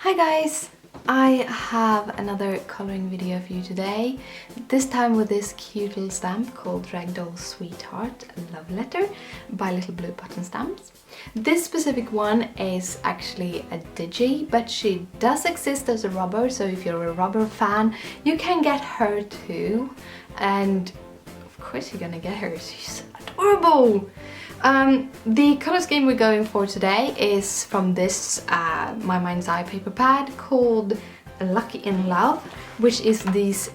Hi guys! I have another coloring video for you today, this time with this cute little stamp called Ragdoll Sweetheart Love Letter by Little Blue Button Stamps. This specific one is actually a digi, but she does exist as a rubber, so if you're a rubber fan you can get her too, and of course you're gonna get her, she's adorable! The color scheme we're going for today is from this My Mind's Eye paper pad called Lucky in Love, which is these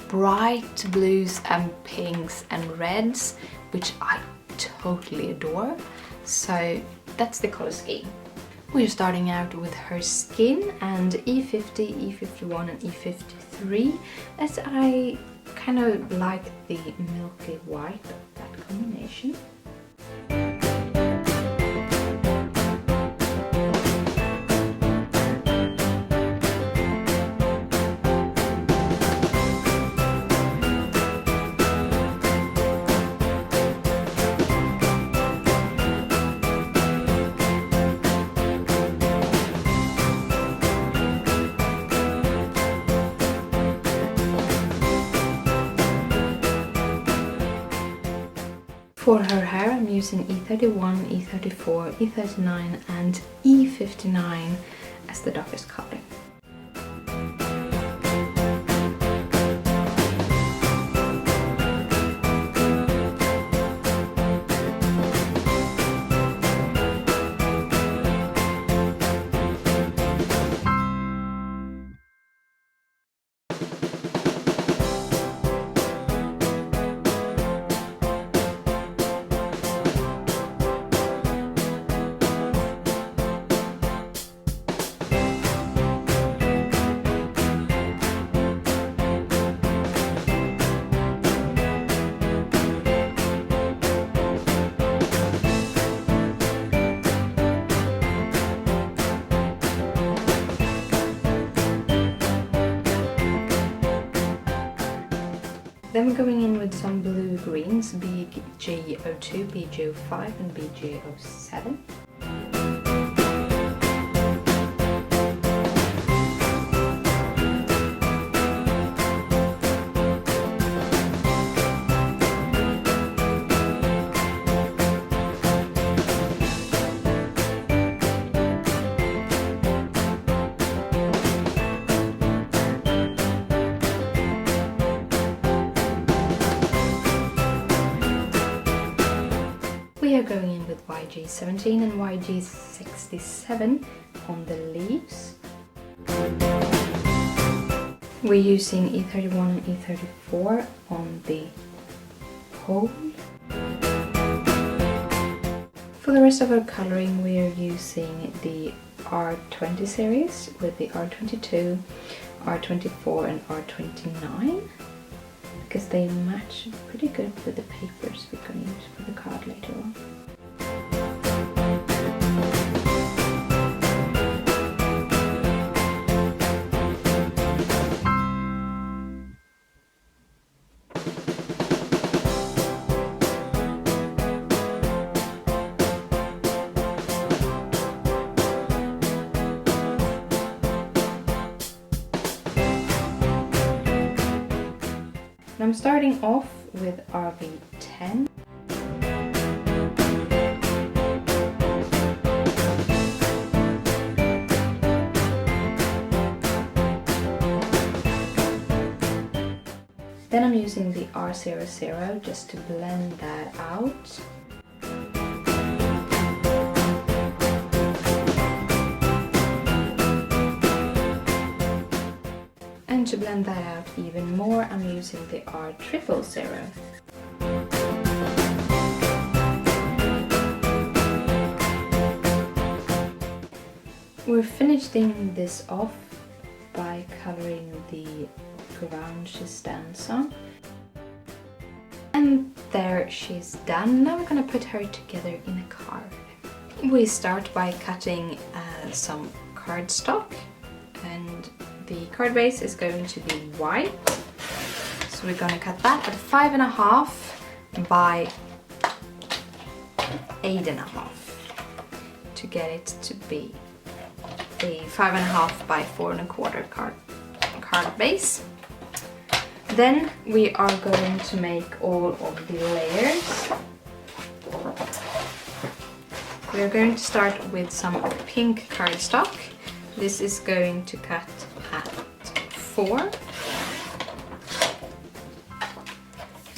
bright blues and pinks and reds, which I totally adore. So that's the color scheme. We're starting out with her skin and E50, E51 and E53, as I kind of like the milky white of that combination. For her hair I'm using E31, E34, E39 and E59 as the darkest color. Then we're going in with some blue greens, BG02, BG05 and BG07. We are going in with YG17 and YG67 on the leaves. We're using E31 and E34 on the pole. For the rest of our colouring we are using the R20 series with the R22, R24 and R29. Because they match pretty good with the papers we're going to use for the card later on. I'm starting off with RV10. Then I'm using the R00 just to blend that out. And to blend that out even more, I'm using the R000. We're finishing this off by colouring the ground she stands on. And there she's done. Now we're going to put her together in a card. We start by cutting some cardstock, and the card base is going to be white, so we're going to cut that at 5.5 by 8.5 to get it to be a 5.5 by 4.25 card base. Then we are going to make all of the layers. We're going to start with some pink cardstock. This is going to cut at 4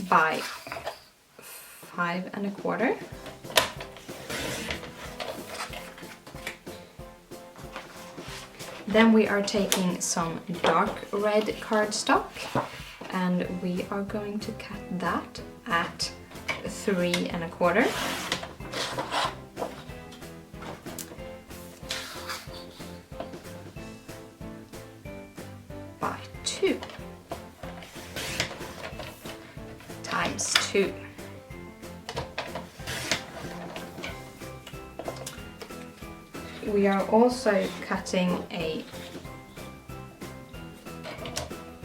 by 5.25. Then we are taking some dark red cardstock and we are going to cut that at 3.25. by 2 times 2. We are also cutting a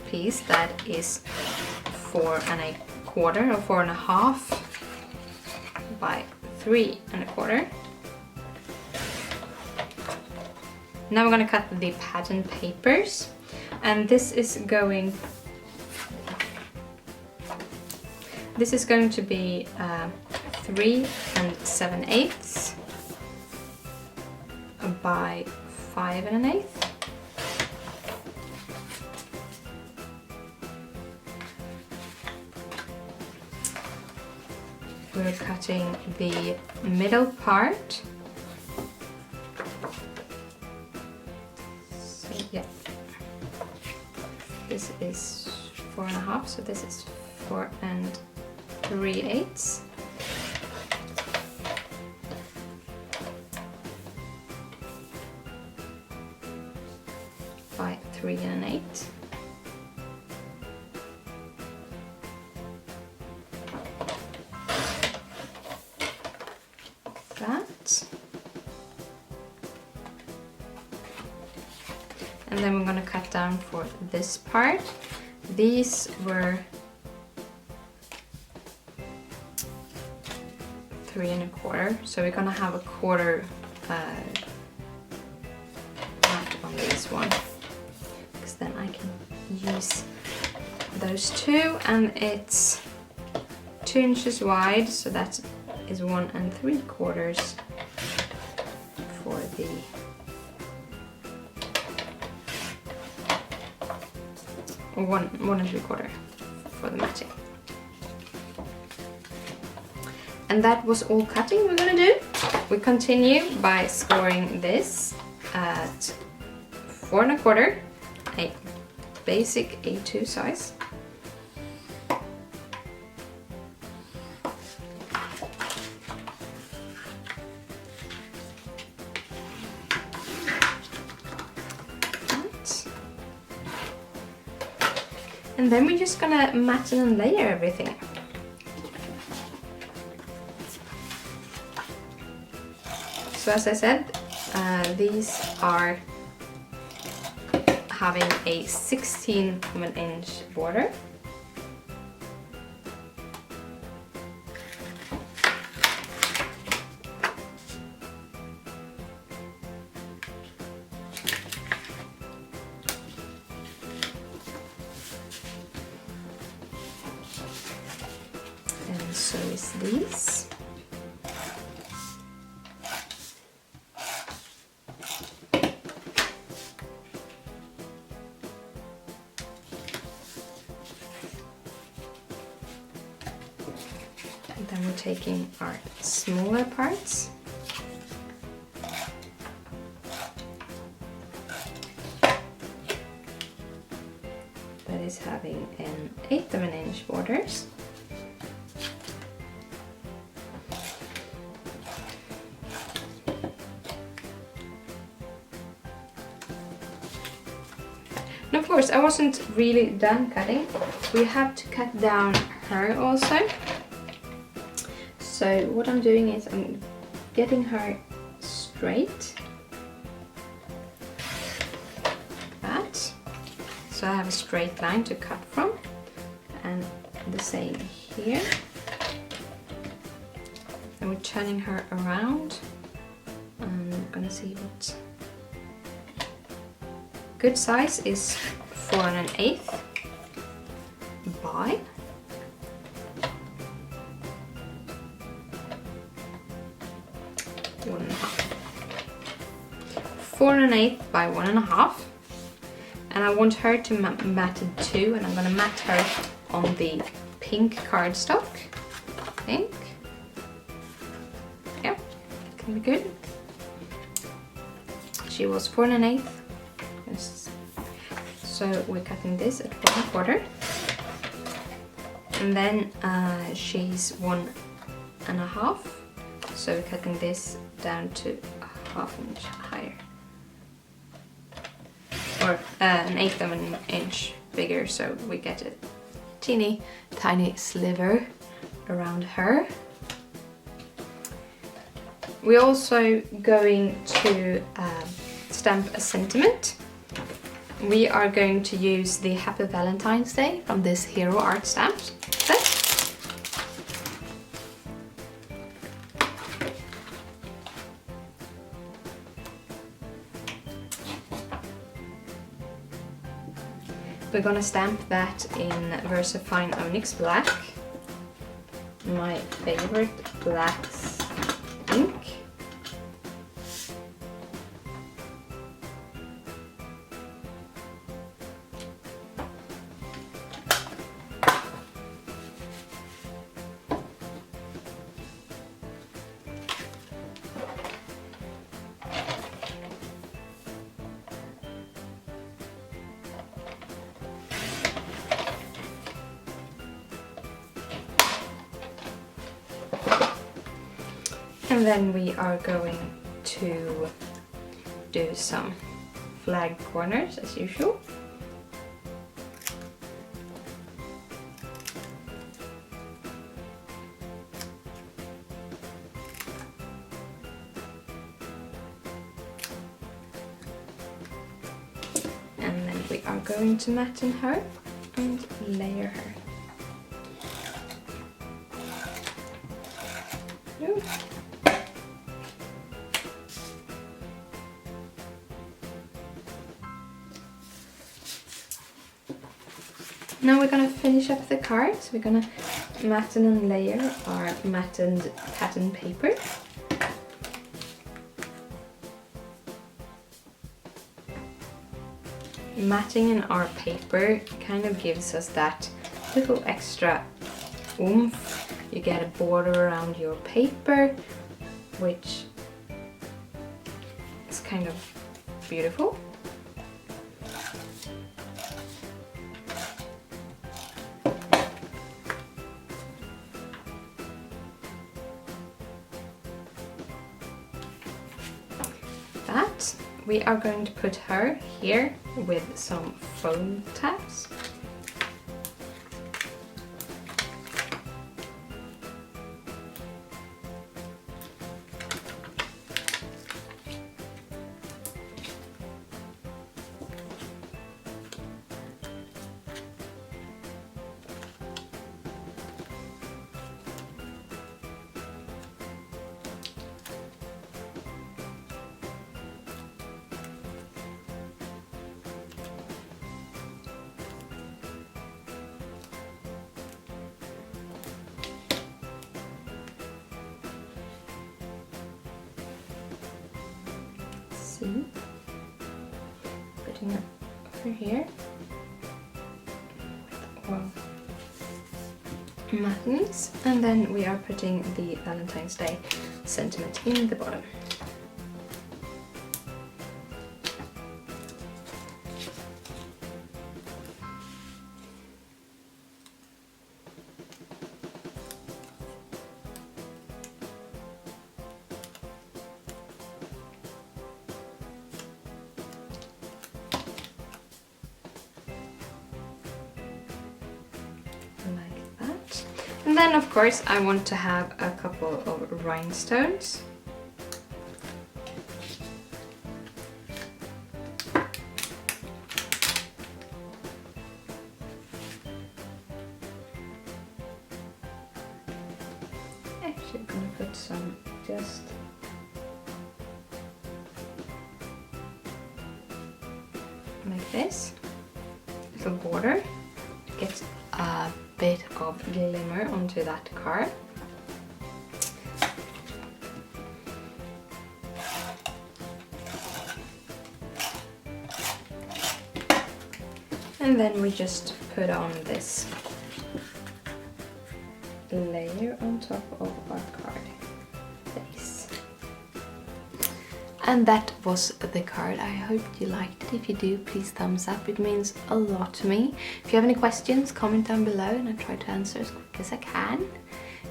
piece that is 4.25 or 4.5 by 3.25. Now we're going to cut the pattern papers, and this is going to be 3 7/8 by 5 1/8. We're cutting the middle part. So yeah, this is 4.5, so this is 4 3/8. by 3 1/8. That. And then we're going to cut down for this part. These were 3.25, so we're going to have a quarter mat on this one, because then I can use those two, and it's 2 inches wide, so that is 1 3/4 for the one 1 3/4 for the matching. And that was all cutting we're gonna do. We continue by scoring this at 4.25, a basic A2 size. And then we're just gonna match and layer everything. So as I said, these are having a 16-inch border. And so is these. And then we're taking our smaller parts. That is having an 1/8 borders. And of course, I wasn't really done cutting. We have to cut down her also. So what I'm doing is I'm getting her straight. That. So I have a straight line to cut from. And the same here. And we're turning her around. I'm gonna see what good size is 4 1/8 by 1.5. 4 1/8 by 1.5, and I want her to mat in 2, and I'm going to mat her on the pink cardstock. Pink. Yeah, can be good. She was 4 1/8. So we're cutting this at 4 1/4, and then she's 1.5. So we're cutting this down to a 1/2 inch higher, or 1/8 of an inch bigger, so we get a teeny tiny sliver around her. We're also going to stamp a sentiment. We are going to use the Happy Valentine's Day from this Hero Art stamp set. We're gonna stamp that in VersaFine Onyx Black, my favorite blacks ink. And then we are going to do some flag corners as usual. And then we are going to matten her and layer her. Ooh. Now we're gonna finish up the cards. We're gonna matten and layer our matted pattern paper. Matting in our paper kind of gives us that little extra oomph. You get a border around your paper, which is kind of beautiful. We are going to put her here with some foam tabs. See, putting it over here. Well, mattens, and then we are putting the Valentine's Day sentiment in the bottom. Like that. And then of course I want to have a couple of rhinestones. Actually, I'm gonna put some just like this. Little border. Get a bit of glimmer onto that card. And then we just put on this layer on top of our card base. And that was the card. I hope you liked it. If you do, please thumbs up. It means a lot to me. If you have any questions, comment down below and I'll try to answer as quick as I can.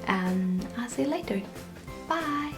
And I'll see you later. Bye!